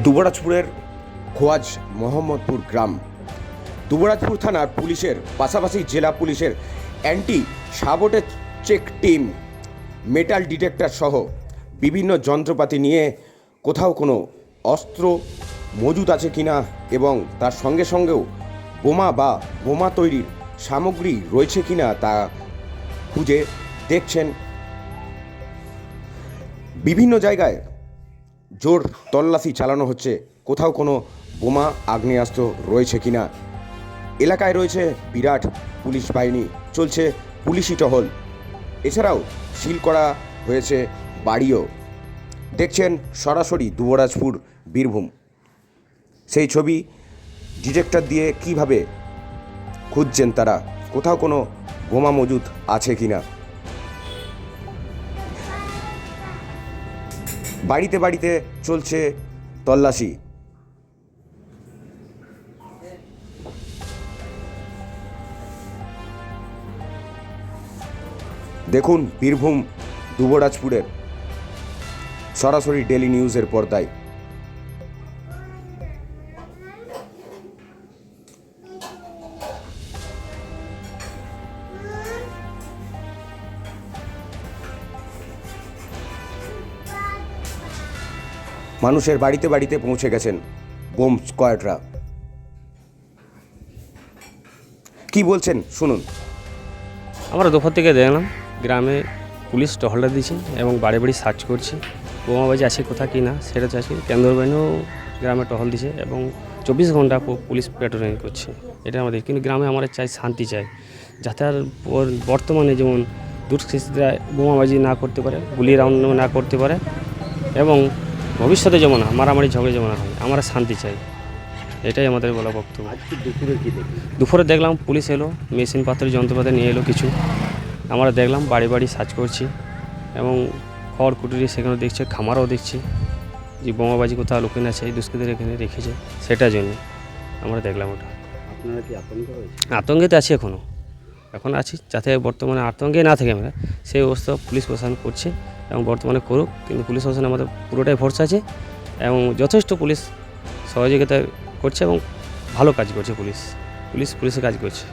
দুবরাজপুরের খোয়াজ মোহাম্মদপুর গ্রাম। দুবরাজপুর থানার পুলিশের পাশাপাশি জেলা পুলিশের anti sabotage check team metal detector সহ বিভিন্ন যন্ত্রপাতি নিয়ে কোথাও কোনো অস্ত্র মজুদ আছে কিনা এবং তার সঙ্গে সঙ্গেও বোমা বা বোমা তৈরির সামগ্রী রয়েছে কিনা তা খুঁজে দেখছেন। বিভিন্ন জায়গায় জোর তল্লাশি চালানো হচ্ছে, কোথাও কোনো বোমা আগ্নেয়াস্ত্র রয়েছে কিনা। এলাকায় রয়েছে বিরাট পুলিশ বাহিনী, চলছে পুলিশি টহল। এছাড়াও সিল করা হয়েছে বাড়িও। দেখছেন সরাসরি দুবরাজপুর বীরভূম সেই ছবি। ডিটেক্টর দিয়ে কিভাবে খুঁজছেন তারা, কোথাও কোনো বোমা মজুদ আছে কিনা। বাড়িতে বাড়িতে চলছে তল্লাশি। দেখুন বীরভূম দুবরাজপুরের সরাসরি ডেলি নিউজের পর্দায়। মানুষের বাড়িতে বাড়িতে পৌঁছে গেছেন বোম স্কোয়াডরা। কি বলছেন শুনুন। আমরা দুপুর থেকে দেখলাম গ্রামে পুলিশ টহলটা দিচ্ছে এবং বাড়ি বাড়ি সার্চ করছে, বোমাবাজি আছে কোথাও কি না সেটা চাইছে। কেন্দ্র বাহিনীও গ্রামে টহল দিছে এবং 24 ঘন্টা পুলিশ পেট্রোলিং করছে। এটা আমাদের, কিন্তু গ্রামে আমরা চাই শান্তি চাই, যাতে আর বর্তমানে যেমন দুষ্কৃতীরা বোমাবাজি না করতে পারে, গুলি রাউন্ড না করতে পারে এবং ভবিষ্যতে যেমন মারামারি ঝগড়া যেমন হয়, আমরা শান্তি চাই। এটাই আমাদের বলা বক্তব্য। দুপুরে দেখলাম পুলিশ এলো, মেশিন পাত্রের যন্ত্রপাতি নিয়ে এলো কিছু। আমরা দেখলাম বাড়ি বাড়ি সার্চ করছি এবং খড় কুটুরি সেখানে দেখছে, খামারও দেখছি যে বোমাবাজি কোথাও লুকিয়ে আছে, এই দুষ্কৃতীরা এখানে রেখেছে। সেটার জন্য আমরা দেখলাম ওটা। আপনারা কি আতঙ্ক হয়েছে? আতঙ্কে তো আছি এখন আছি, যাতে বর্তমানে আতঙ্কে না থাকে আমরা সেই অবস্থা পুলিশ প্রশাসন করছে এবং বর্তমানে করুক। কিন্তু পুলিশ প্রশাসন আমাদের পুরোটাই ভরসা আছে এবং যথেষ্ট পুলিশ সহযোগিতা করছে এবং ভালো কাজ করছে পুলিশের কাজ করছে।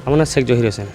আমার নাম শেখ জহির হোসেন।